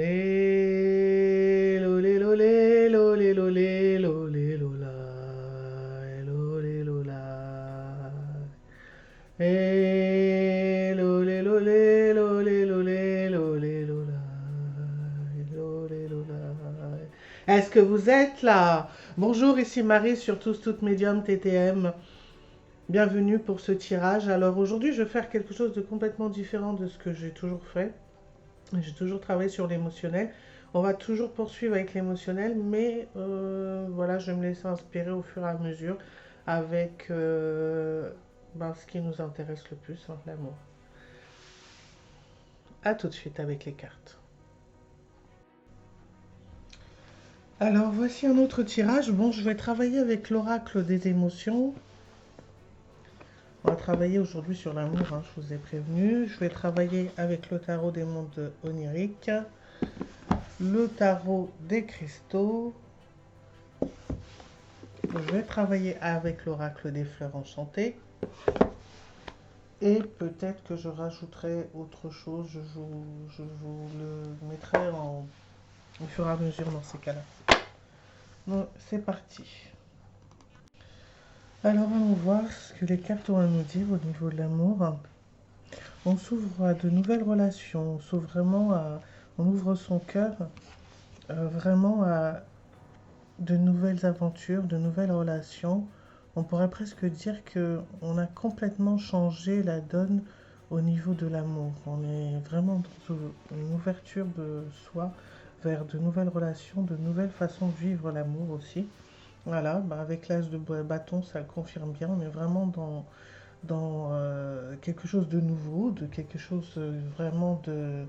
Et lolé lolé lolé lolé lolé lola. Et lolé lola. Et lolé lolé lolé lolé lolé lola. Et lolé lola. Est-ce que vous êtes là? Bonjour, ici Marie sur Tous Toutes Médium TTM. Bienvenue pour ce tirage. Alors aujourd'hui, je vais faire quelque chose de complètement différent de ce que j'ai toujours fait. J'ai toujours travaillé sur l'émotionnel. On va toujours poursuivre avec l'émotionnel, mais voilà, je vais me laisser inspirer au fur et à mesure avec ce qui nous intéresse le plus, hein, l'amour. A tout de suite avec les cartes. Alors voici un autre tirage. Bon, je vais travailler avec l'oracle des émotions. On va travailler aujourd'hui sur l'amour, hein, je vous ai prévenu. Je vais travailler avec le tarot des mondes oniriques, le tarot des cristaux. Je vais travailler avec l'oracle des fleurs enchantées. Et peut-être que je rajouterai autre chose. Je vous le mettrai au fur et à mesure dans ces cas-là. Donc, c'est parti. Alors, allons voir ce que les cartes ont à nous dire au niveau de l'amour. On s'ouvre à de nouvelles relations. On s'ouvre vraiment à... On ouvre son cœur vraiment à de nouvelles aventures, de nouvelles relations. On pourrait presque dire qu'on a complètement changé la donne au niveau de l'amour. On est vraiment dans une ouverture de soi vers de nouvelles relations, de nouvelles façons de vivre l'amour aussi. Voilà, avec l'âge de bâton, ça le confirme bien. On est vraiment dans quelque chose de nouveau, de quelque chose vraiment de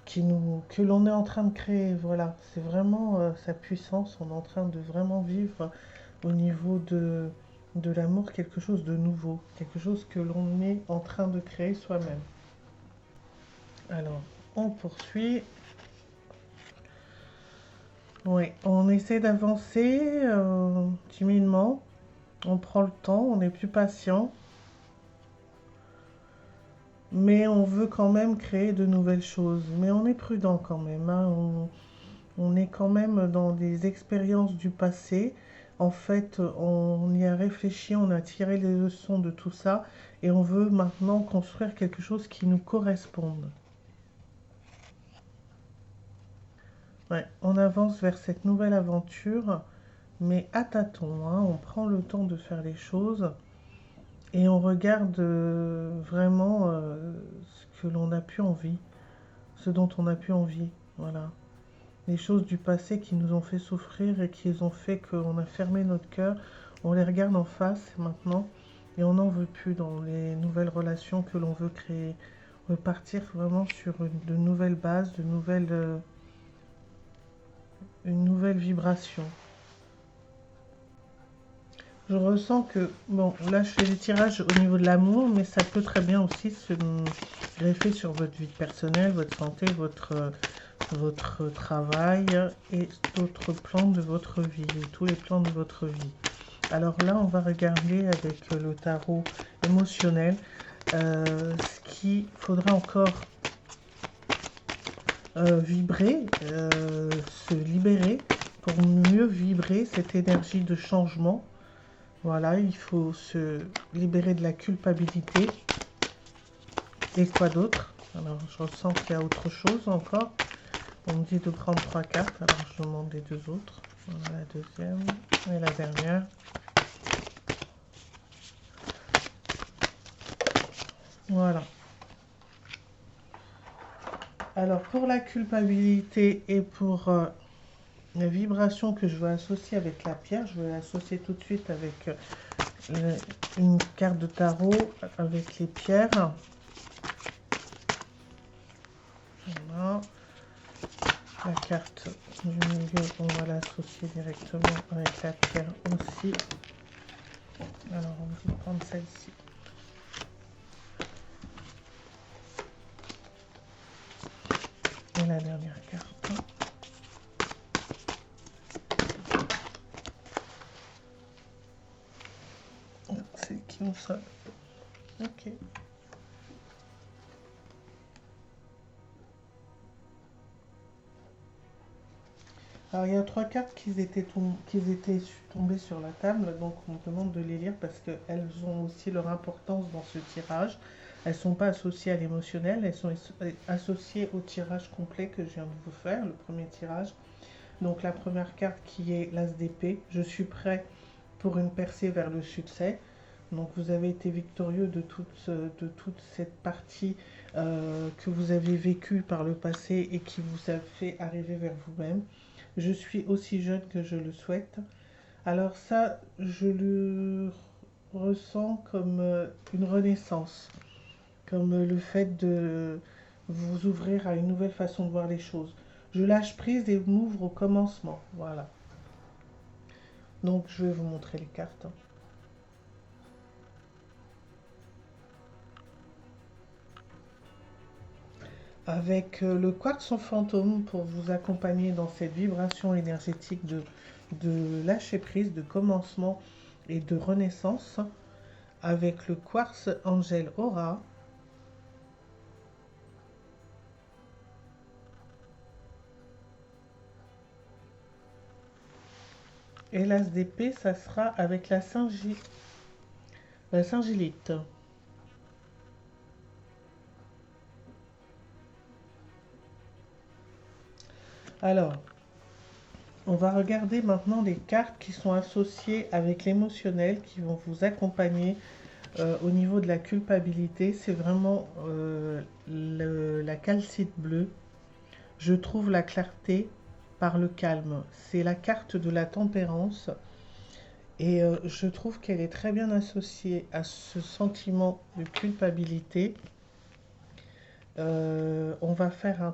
que l'on est en train de créer. Voilà, c'est vraiment sa puissance. On est en train de vraiment vivre au niveau de l'amour quelque chose de nouveau, quelque chose que l'on est en train de créer soi-même. Alors, on poursuit. Oui, on essaie d'avancer timidement. On prend le temps, on est plus patient. Mais on veut quand même créer de nouvelles choses. Mais on est prudent quand même, hein. On est quand même dans des expériences du passé. En fait, on y a réfléchi, on a tiré les leçons de tout ça et on veut maintenant construire quelque chose qui nous corresponde. Ouais, on avance vers cette nouvelle aventure, mais à tâtons, hein. On prend le temps de faire les choses et on regarde vraiment ce que l'on a pu envie, ce dont on a pu envie. Voilà. Les choses du passé qui nous ont fait souffrir et qui ont fait qu'on a fermé notre cœur, on les regarde en face maintenant et on n'en veut plus dans les nouvelles relations que l'on veut créer. Repartir vraiment sur de nouvelles bases, une nouvelle vibration. Je ressens que, bon, là je fais des tirages au niveau de l'amour, mais ça peut très bien aussi se greffer sur votre vie personnelle, votre santé, votre travail et d'autres plans de votre vie, tous les plans de votre vie. Alors là, on va regarder avec le tarot émotionnel ce qu'il faudra encore vibrer, se libérer pour mieux vibrer cette énergie de changement. Voilà, il faut se libérer de la culpabilité. Et quoi d'autre? Alors, je ressens qu'il y a autre chose encore. On me dit de prendre 3 cartes, alors je demande les deux autres. Voilà la deuxième et la dernière. Voilà. Alors pour la culpabilité et pour la vibration que je veux associer avec la pierre, je vais l'associer tout de suite avec une carte de tarot avec les pierres. Voilà. La carte du milieu, on va l'associer directement avec la pierre aussi. Alors, on va prendre celle-ci. Et la dernière carte. C'est qui au sol. Ok. Alors, il y a trois cartes qui étaient tombées sur la table, donc on me demande de les lire parce qu'elles ont aussi leur importance dans ce tirage. Elles ne sont pas associées à l'émotionnel, elles sont associées au tirage complet que je viens de vous faire, le premier tirage. Donc la première carte qui est l'As d'épée, je suis prêt pour une percée vers le succès. Donc vous avez été victorieux de toute cette partie que vous avez vécue par le passé et qui vous a fait arriver vers vous-même. Je suis aussi jeune que je le souhaite. Alors ça, je le ressens comme une renaissance, comme le fait de vous ouvrir à une nouvelle façon de voir les choses. Je lâche prise et m'ouvre au commencement. Voilà. Donc je vais vous montrer les cartes. Avec le quartz en fantôme pour vous accompagner dans cette vibration énergétique de lâcher prise, de commencement et de renaissance. Avec le quartz Angel Aura. Et l'As d'épée, ça sera avec la Saint-Gilite. Alors, on va regarder maintenant les cartes qui sont associées avec l'émotionnel, qui vont vous accompagner au niveau de la culpabilité. C'est vraiment la calcite bleue. Je trouve la clarté par le calme. C'est la carte de la tempérance. Et je trouve qu'elle est très bien associée à ce sentiment de culpabilité. On va faire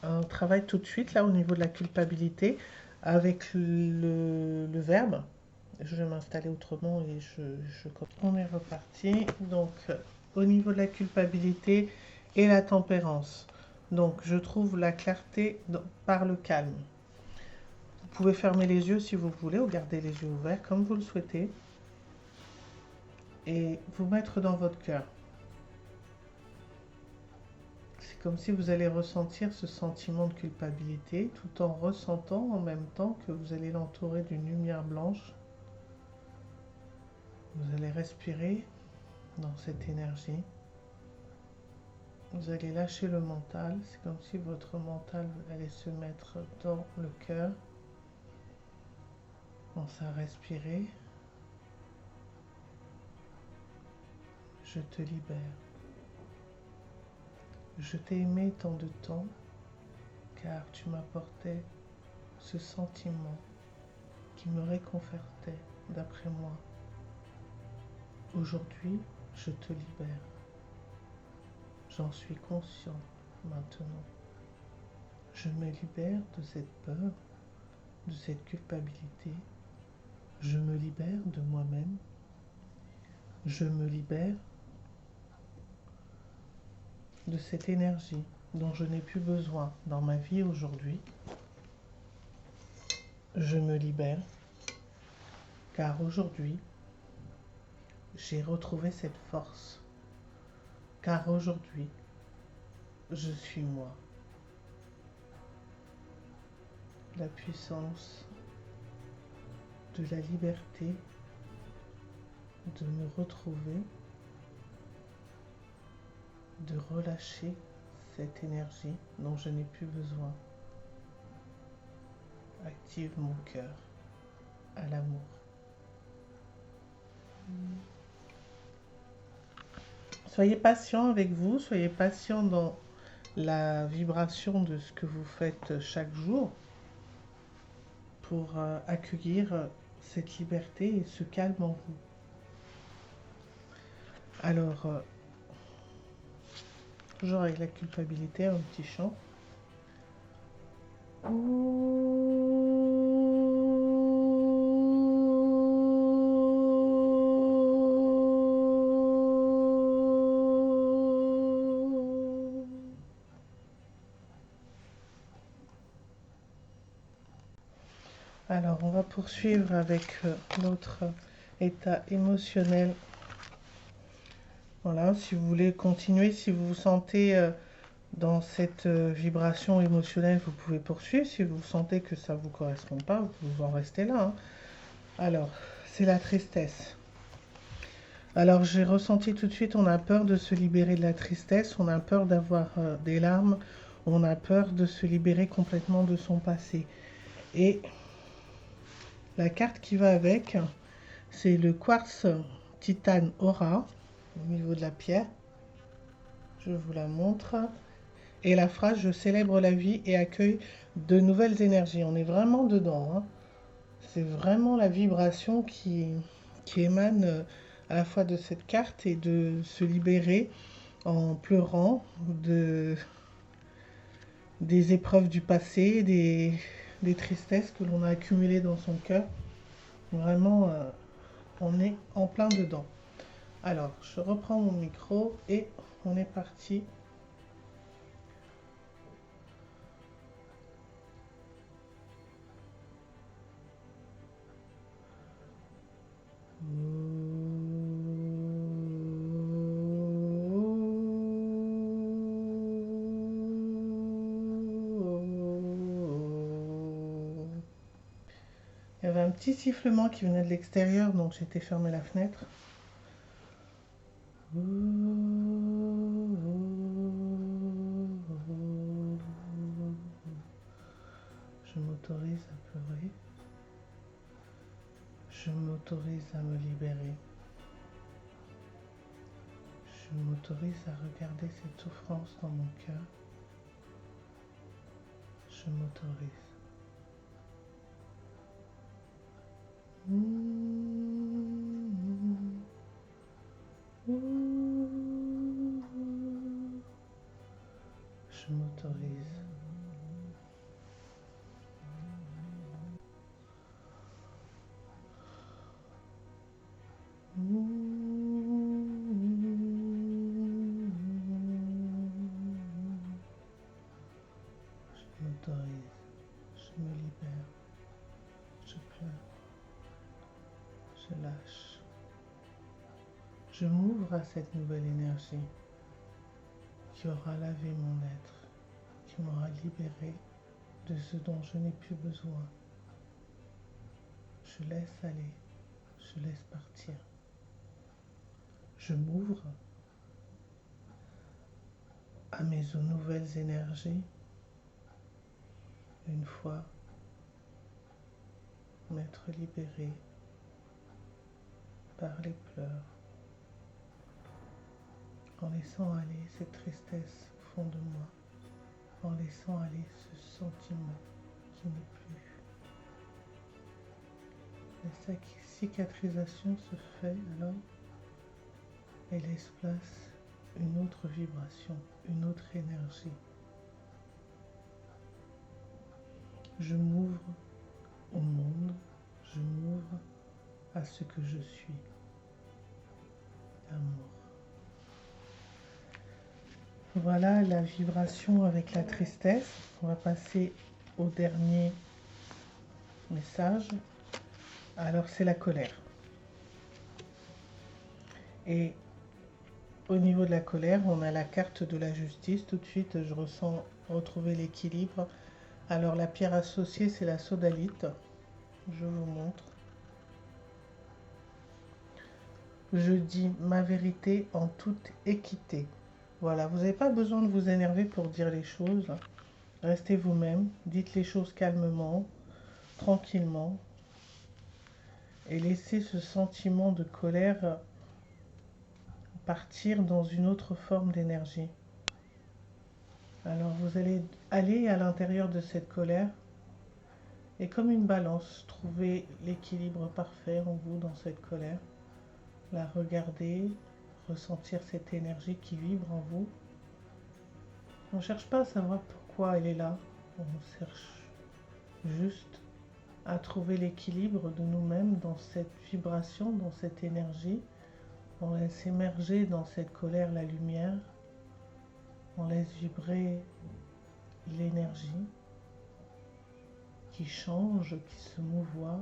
un travail tout de suite là au niveau de la culpabilité avec le verbe. Je vais m'installer autrement et on est reparti. Donc au niveau de la culpabilité et la tempérance. Donc je trouve la clarté par le calme. Vous pouvez fermer les yeux si vous voulez ou garder les yeux ouverts comme vous le souhaitez. Et vous mettre dans votre cœur. C'est comme si vous allez ressentir ce sentiment de culpabilité tout en ressentant en même temps que vous allez l'entourer d'une lumière blanche. Vous allez respirer dans cette énergie. Vous allez lâcher le mental. C'est comme si votre mental allait se mettre dans le cœur. Pensez à respirer. Je te libère. Je t'ai aimé tant de temps, car tu m'apportais ce sentiment qui me réconfortait d'après moi. Aujourd'hui, je te libère. J'en suis conscient maintenant. Je me libère de cette peur, de cette culpabilité. Je me libère de moi-même. Je me libère de cette énergie dont je n'ai plus besoin dans ma vie aujourd'hui. Je me libère car aujourd'hui, j'ai retrouvé cette force. Car aujourd'hui, je suis moi. La puissance de la liberté de me retrouver, de relâcher cette énergie dont je n'ai plus besoin. Active mon cœur à l'amour. Soyez patient avec vous, soyez patient dans la vibration de ce que vous faites chaque jour pour accueillir cette liberté et ce calme en vous. Alors, toujours avec la culpabilité, un petit chant. Alors, on va poursuivre avec notre état émotionnel. Voilà, si vous voulez continuer, si vous vous sentez dans cette vibration émotionnelle, vous pouvez poursuivre. Si vous sentez que ça ne vous correspond pas, vous en restez là, hein. Alors, c'est la tristesse. Alors, j'ai ressenti tout de suite, on a peur de se libérer de la tristesse, on a peur d'avoir des larmes, on a peur de se libérer complètement de son passé. Et la carte qui va avec, c'est le quartz titane aura, au niveau de la pierre. Je vous la montre. Et la phrase, je célèbre la vie et accueille de nouvelles énergies. On est vraiment dedans, hein. C'est vraiment la vibration qui émane à la fois de cette carte et de se libérer en pleurant des épreuves du passé, des tristesses que l'on a accumulées dans son cœur. Vraiment, on est en plein dedans. Alors, je reprends mon micro et on est parti. Il y avait un petit sifflement qui venait de l'extérieur, donc j'ai été fermer la fenêtre. Je m'autorise à pleurer. Je m'autorise à me libérer. Je m'autorise à regarder cette souffrance dans mon cœur. Je m'autorise. Je m'autorise. Je m'autorise. Je me libère. Je pleure. Je lâche. Je m'ouvre à cette nouvelle énergie qui aura lavé mon être, qui m'aura libéré de ce dont je n'ai plus besoin. Je laisse aller, je laisse partir. Je m'ouvre à mes nouvelles énergies une fois m'être libéré par les pleurs, en laissant aller cette tristesse au fond de moi, en laissant aller ce sentiment qui n'est plus. La cicatrisation se fait alors et laisse place à une autre vibration, une autre énergie. Je m'ouvre au monde, je m'ouvre à ce que je suis, l'amour. Voilà la vibration avec la tristesse. On va passer au dernier message. Alors c'est la colère. Et au niveau de la colère, on a la carte de la justice. Tout de suite, je ressens retrouver l'équilibre. Alors la pierre associée, c'est la sodalite. Je vous montre. Je dis ma vérité en toute équité. Voilà, vous n'avez pas besoin de vous énerver pour dire les choses. Restez vous-même, dites les choses calmement, tranquillement. Et laissez ce sentiment de colère partir dans une autre forme d'énergie. Alors vous allez aller à l'intérieur de cette colère et comme une balance, trouver l'équilibre parfait en vous dans cette colère. La regarder, ressentir cette énergie qui vibre en vous. On ne cherche pas à savoir pourquoi elle est là. On cherche juste à trouver l'équilibre de nous-mêmes dans cette vibration, dans cette énergie. On laisse émerger dans cette colère la lumière. On laisse vibrer l'énergie qui change, qui se mouvoie,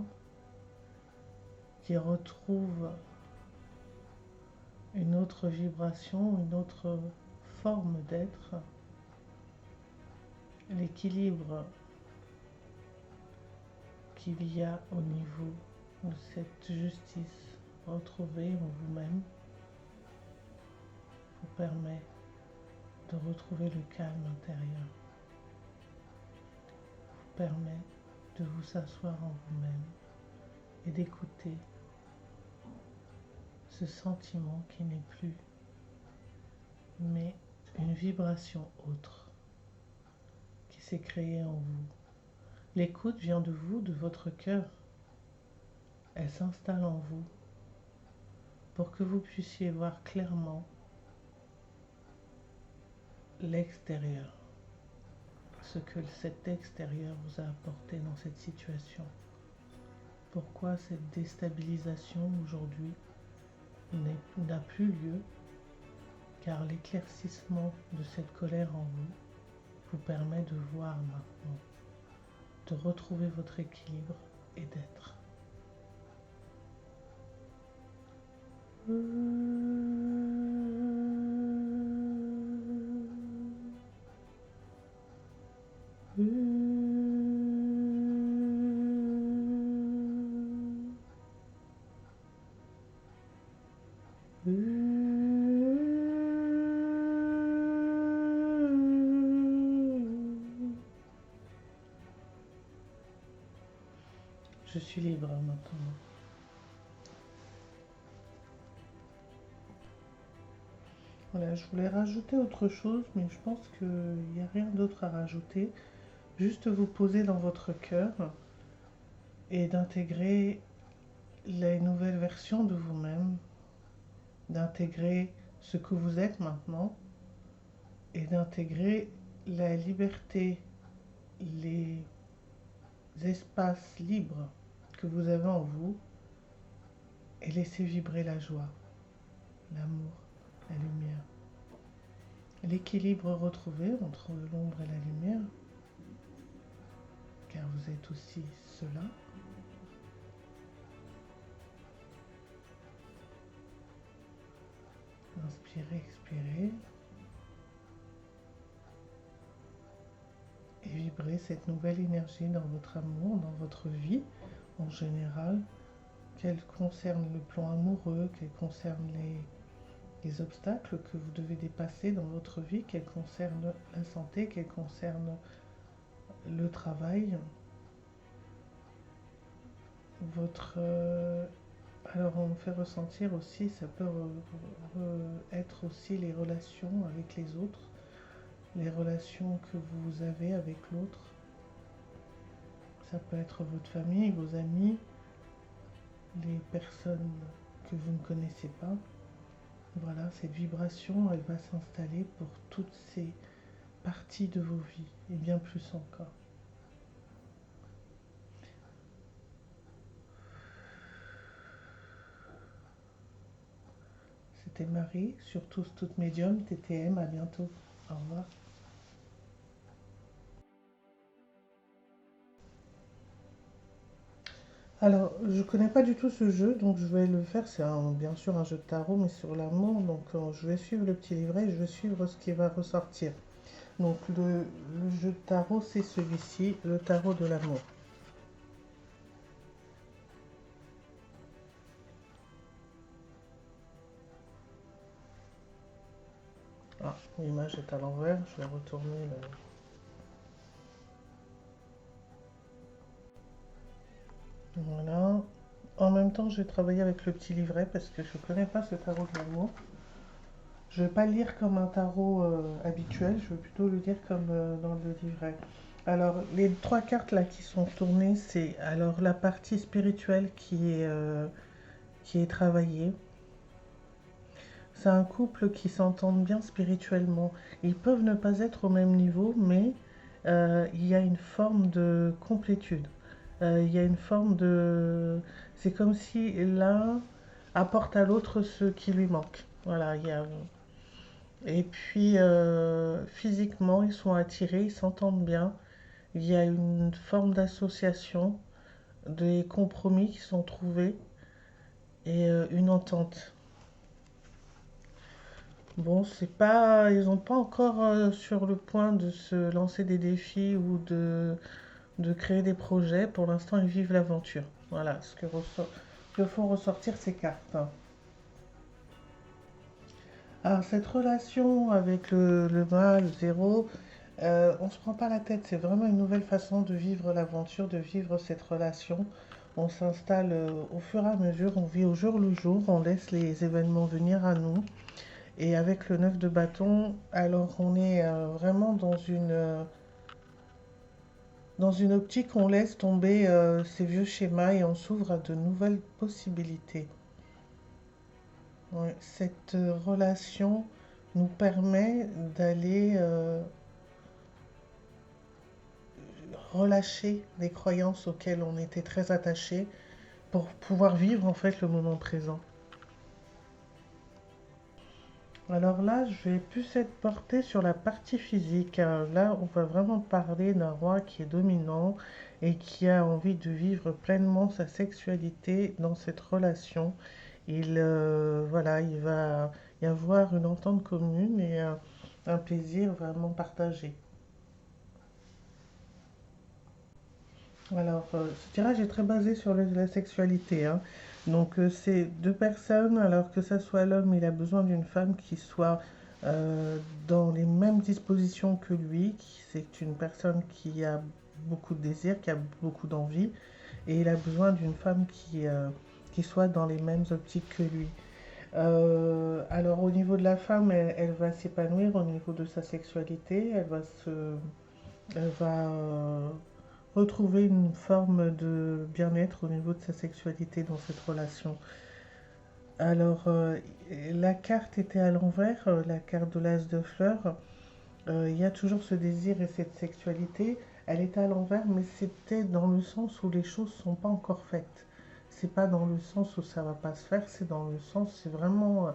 qui retrouve une autre vibration, une autre forme d'être. l'équilibre qu'il y a au niveau de cette justice retrouvée en vous-même vous permet de retrouver le calme intérieur, vous permet de vous asseoir en vous-même et d'écouter ce sentiment qui n'est plus, mais une vibration autre qui s'est créée en vous. L'écoute vient de vous, de votre cœur. Elle s'installe en vous pour que vous puissiez voir clairement l'extérieur, ce que cet extérieur vous a apporté dans cette situation. Pourquoi cette déstabilisation aujourd'hui n'a plus lieu, car l'éclaircissement de cette colère en vous vous permet de voir maintenant, de retrouver votre équilibre et d'être. Je suis libre maintenant. Voilà, je voulais rajouter autre chose, mais je pense qu'il n'y a rien d'autre à rajouter. Juste vous poser dans votre cœur et d'intégrer les nouvelles versions de vous-même, d'intégrer ce que vous êtes maintenant et d'intégrer la liberté, les espaces libres que vous avez en vous et laisser vibrer la joie, l'amour, la lumière. L'équilibre retrouvé entre l'ombre et la lumière, car vous êtes aussi cela. Inspirez, expirez. Et vibrez cette nouvelle énergie dans votre amour, dans votre vie en général, qu'elle concerne le plan amoureux, qu'elle concerne les obstacles que vous devez dépasser dans votre vie, qu'elle concerne la santé, qu'elle concerne le travail, votre... alors on me fait ressentir aussi, ça peut être aussi les relations avec les autres, les relations que vous avez avec l'autre. Ça peut être votre famille, vos amis, les personnes que vous ne connaissez pas. Voilà, cette vibration, elle va s'installer pour toutes ces parties de vos vies, et bien plus encore. C'était Marie, sur Tous Toutes Médium, TTM, à bientôt. Au revoir. Alors, je connais pas du tout ce jeu, donc je vais le faire. C'est bien sûr un jeu de tarot, mais sur l'amour. Donc, je vais suivre le petit livret et je vais suivre ce qui va ressortir. Donc, le jeu de tarot, c'est celui-ci, le tarot de l'amour. Ah, l'image est à l'envers, je vais retourner le... Voilà. En même temps, je vais travailler avec le petit livret parce que je ne connais pas ce tarot de l'amour. Je ne vais pas le lire comme un tarot habituel, je vais plutôt le lire comme dans le livret. Alors, les trois cartes là qui sont tournées, c'est alors la partie spirituelle qui est travaillée. C'est un couple qui s'entendent bien spirituellement. Ils peuvent ne pas être au même niveau, mais il y a une forme de complétude. Il y a une forme de... C'est comme si l'un apporte à l'autre ce qui lui manque. Voilà, il y a... Et puis, physiquement, ils sont attirés, ils s'entendent bien. Il y a une forme d'association, des compromis qui sont trouvés et une entente. Bon, c'est pas, ils n'ont pas encore sur le point de se lancer des défis ou de créer des projets. Pour l'instant, ils vivent l'aventure. Voilà ce que font ressortir ces cartes. Alors, cette relation avec le mâle zéro, on ne se prend pas la tête. C'est vraiment une nouvelle façon de vivre l'aventure, de vivre cette relation. On s'installe au fur et à mesure, on vit au jour le jour, on laisse les événements venir à nous. Et avec le 9 de bâton, alors on est vraiment dans une optique où on laisse tomber ces vieux schémas et on s'ouvre à de nouvelles possibilités. Ouais, cette relation nous permet d'aller relâcher des croyances auxquelles on était très attaché pour pouvoir vivre en fait le moment présent. Alors là, je vais plus être portée sur la partie physique, hein. Là, on va vraiment parler d'un roi qui est dominant et qui a envie de vivre pleinement sa sexualité dans cette relation. Voilà, il va y avoir une entente commune et un plaisir vraiment partagé. Alors, ce tirage est très basé sur la sexualité, hein. Donc, c'est deux personnes, alors que ça soit l'homme, il a besoin d'une femme qui soit dans les mêmes dispositions que lui. C'est une personne qui a beaucoup de désir, qui a beaucoup d'envie, et il a besoin d'une femme qui soit dans les mêmes optiques que lui. Alors, au niveau de la femme, elle va s'épanouir au niveau de sa sexualité, elle va retrouver une forme de bien-être au niveau de sa sexualité dans cette relation. Alors, la carte était à l'envers, la carte de l'as de fleurs. Il y a toujours ce désir et cette sexualité. Elle était à l'envers, mais c'était dans le sens où les choses ne sont pas encore faites. C'est pas dans le sens où ça va pas se faire, c'est dans le sens, c'est vraiment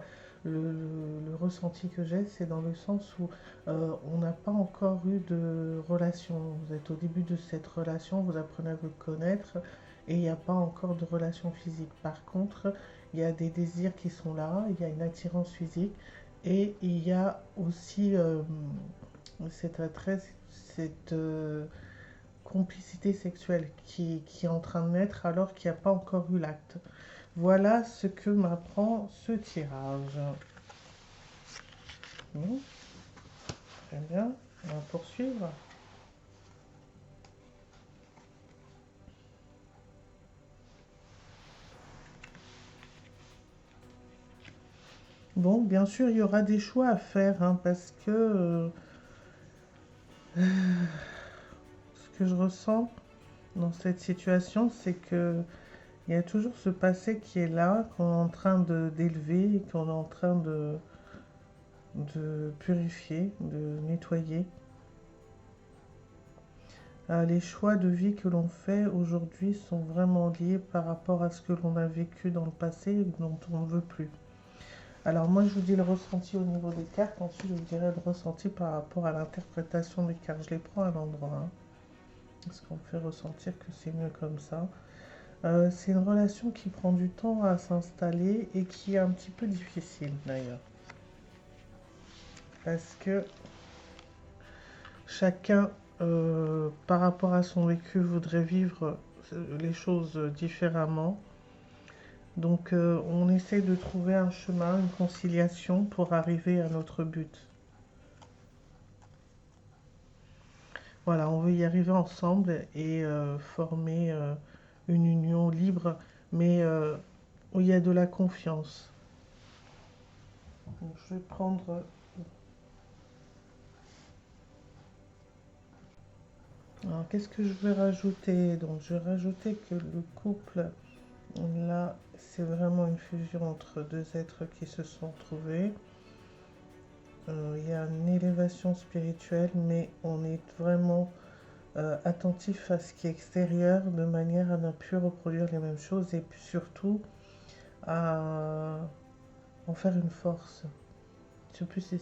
le ressenti que j'ai, c'est dans le sens où on n'a pas encore eu de relation. Vous êtes au début de cette relation, vous apprenez à vous connaître et il n'y a pas encore de relation physique. Par contre, il y a des désirs qui sont là, il y a une attirance physique et il y a aussi cet attrait, cette complicité sexuelle qui est en train de naître alors qu'il n'y a pas encore eu l'acte. Voilà ce que m'apprend ce tirage. Bon, très bien, on va poursuivre. Bon, bien sûr, il y aura des choix à faire, hein, parce que ce que je ressens dans cette situation, c'est que il y a toujours ce passé qui est là, qu'on est en train d'élever, qu'on est en train de purifier, de nettoyer. Les choix de vie que l'on fait aujourd'hui sont vraiment liés par rapport à ce que l'on a vécu dans le passé et dont on ne veut plus. Alors moi je vous dis le ressenti au niveau des cartes, ensuite je vous dirai le ressenti par rapport à l'interprétation des cartes. Je les prends à l'endroit, hein, parce qu'on fait ressentir que c'est mieux comme ça. C'est une relation qui prend du temps à s'installer et qui est un petit peu difficile d'ailleurs. Parce que chacun, par rapport à son vécu, voudrait vivre les choses différemment. Donc on essaie de trouver un chemin, une conciliation pour arriver à notre but. Voilà, on veut y arriver ensemble et former une union libre, mais où il y a de la confiance. Donc, je vais prendre. Alors, qu'est-ce que je vais rajouter? Donc, je vais rajouter que le couple, là, c'est vraiment une fusion entre deux êtres qui se sont trouvés. Il y a une élévation spirituelle, mais on est vraiment attentif à ce qui est extérieur de manière à ne plus reproduire les mêmes choses et puis surtout à en faire une force. Ne plus se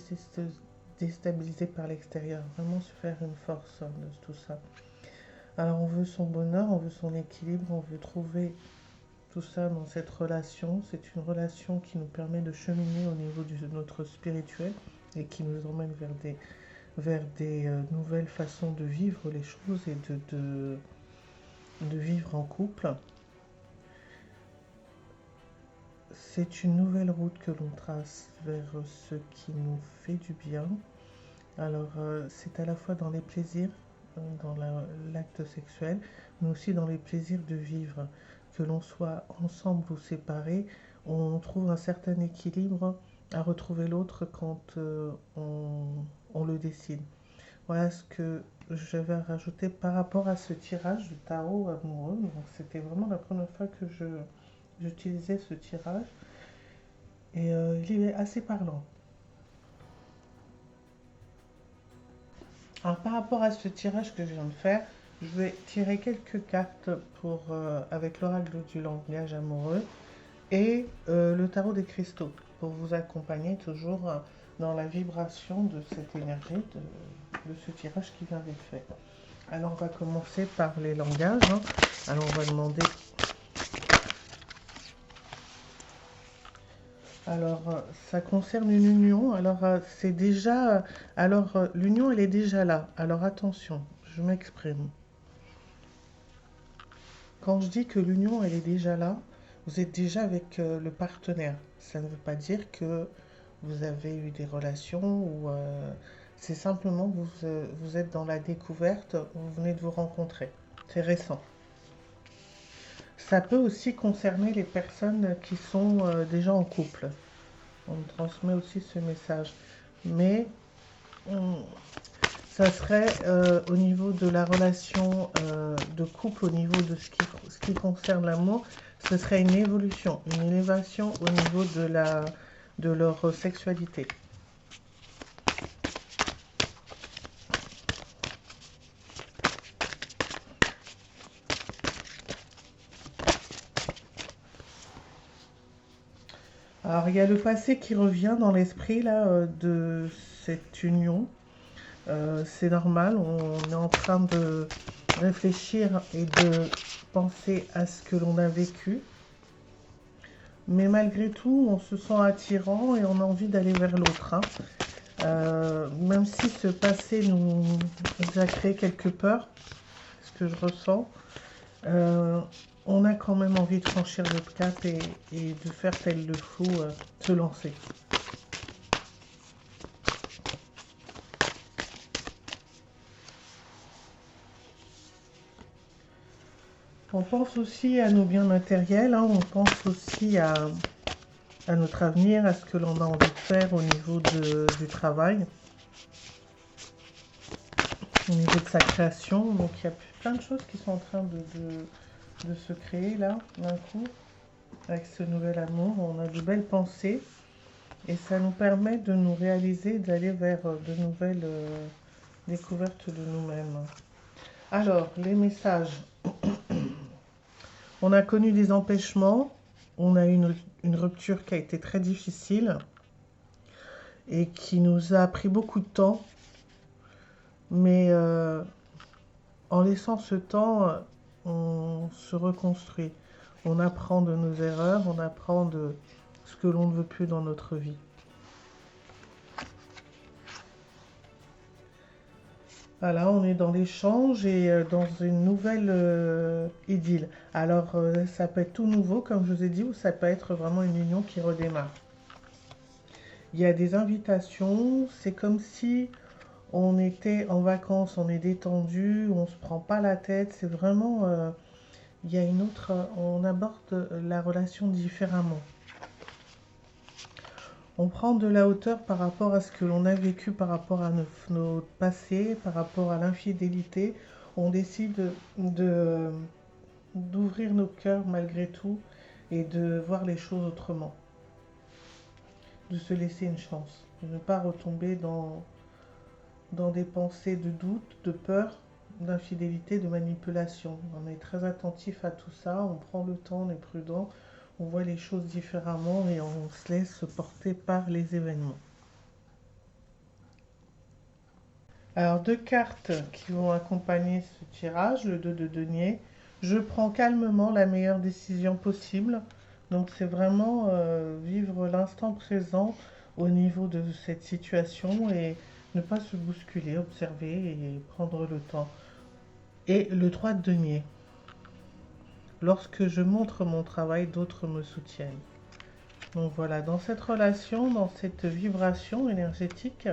déstabiliser par l'extérieur, vraiment se faire une force de tout ça. Alors on veut son bonheur, on veut son équilibre, on veut trouver tout ça dans cette relation. C'est une relation qui nous permet de cheminer au niveau de notre spirituel et qui nous emmène vers des nouvelles façons de vivre les choses et de vivre en couple. C'est une nouvelle route que l'on trace vers ce qui nous fait du bien. Alors, c'est à la fois dans les plaisirs, dans l'acte sexuel, mais aussi dans les plaisirs de vivre. Que l'on soit ensemble ou séparés, on trouve un certain équilibre à retrouver l'autre quand on le décide. Voilà ce que j'avais à rajouter par rapport à ce tirage de tarot amoureux. Donc, c'était vraiment la première fois que j'utilisais ce tirage et il est assez parlant. Alors, par rapport à ce tirage que je viens de faire, je vais tirer quelques cartes avec l'oracle du langage amoureux et le tarot des cristaux pour vous accompagner toujours dans la vibration de cette énergie de ce tirage qui vient d'être fait. Alors, on va commencer par les langages. Alors, on va demander. Alors, ça concerne une union. Alors, c'est déjà. Alors, l'union, elle est déjà là. Alors, attention, je m'exprime. Quand je dis que l'union, elle est déjà là, vous êtes déjà avec le partenaire. Ça ne veut pas dire que vous avez eu des relations ou c'est simplement que vous êtes dans la découverte, vous venez de vous rencontrer. C'est récent. Ça peut aussi concerner les personnes qui sont déjà en couple. On me transmet aussi ce message. Mais ça serait au niveau de la relation de couple, au niveau de ce qui concerne l'amour, ce serait une évolution, une élévation au niveau de leur sexualité. Alors, il y a le passé qui revient dans l'esprit là de cette union. C'est normal, on est en train de réfléchir et de penser à ce que l'on a vécu. Mais malgré tout, on se sent attirant et on a envie d'aller vers l'autre. Même si ce passé nous a créé quelques peurs, ce que je ressens, on a quand même envie de franchir notre cap et de faire tel le faut, se lancer. On pense aussi à nos biens matériels, on pense aussi à notre avenir, à ce que l'on a envie de faire au niveau du travail, au niveau de sa création. Donc il y a plein de choses qui sont en train de se créer là, d'un coup, avec ce nouvel amour. On a de belles pensées et ça nous permet de nous réaliser, d'aller vers de nouvelles découvertes de nous-mêmes. Alors, les messages. On a connu des empêchements, on a eu une rupture qui a été très difficile et qui nous a pris beaucoup de temps. Mais en laissant ce temps, on se reconstruit. On apprend de nos erreurs, on apprend de ce que l'on ne veut plus dans notre vie. Voilà, on est dans l'échange et dans une nouvelle idylle. Alors, ça peut être tout nouveau, comme je vous ai dit, ou ça peut être vraiment une union qui redémarre. Il y a des invitations, c'est comme si on était en vacances, on est détendu, on ne se prend pas la tête. C'est vraiment, il y a une autre, on aborde la relation différemment. On prend de la hauteur par rapport à ce que l'on a vécu, par rapport à notre passé, par rapport à l'infidélité. On décide d'ouvrir nos cœurs malgré tout et de voir les choses autrement. De se laisser une chance, de ne pas retomber dans des pensées de doute, de peur, d'infidélité, de manipulation. On est très attentif à tout ça, on prend le temps, on est prudent, on voit les choses différemment et on se laisse porter par les événements. Alors, deux cartes qui vont accompagner ce tirage, le 2 de denier. Je prends calmement la meilleure décision possible. Donc c'est vraiment vivre l'instant présent au niveau de cette situation et ne pas se bousculer, observer et prendre le temps. Et le 3 de denier. Lorsque je montre mon travail, d'autres me soutiennent. Donc voilà, dans cette relation, dans cette vibration énergétique,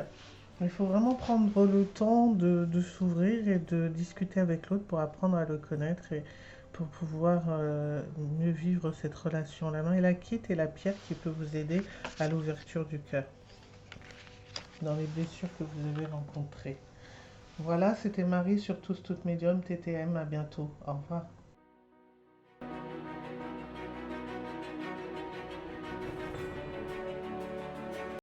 il faut vraiment prendre le temps de s'ouvrir et de discuter avec l'autre pour apprendre à le connaître et pour pouvoir mieux vivre cette relation. La main est la quitte et la pierre qui peut vous aider à l'ouverture du cœur dans les blessures que vous avez rencontrées. Voilà, c'était Marie sur Tous Toutes Médium TTM. À bientôt. Au revoir.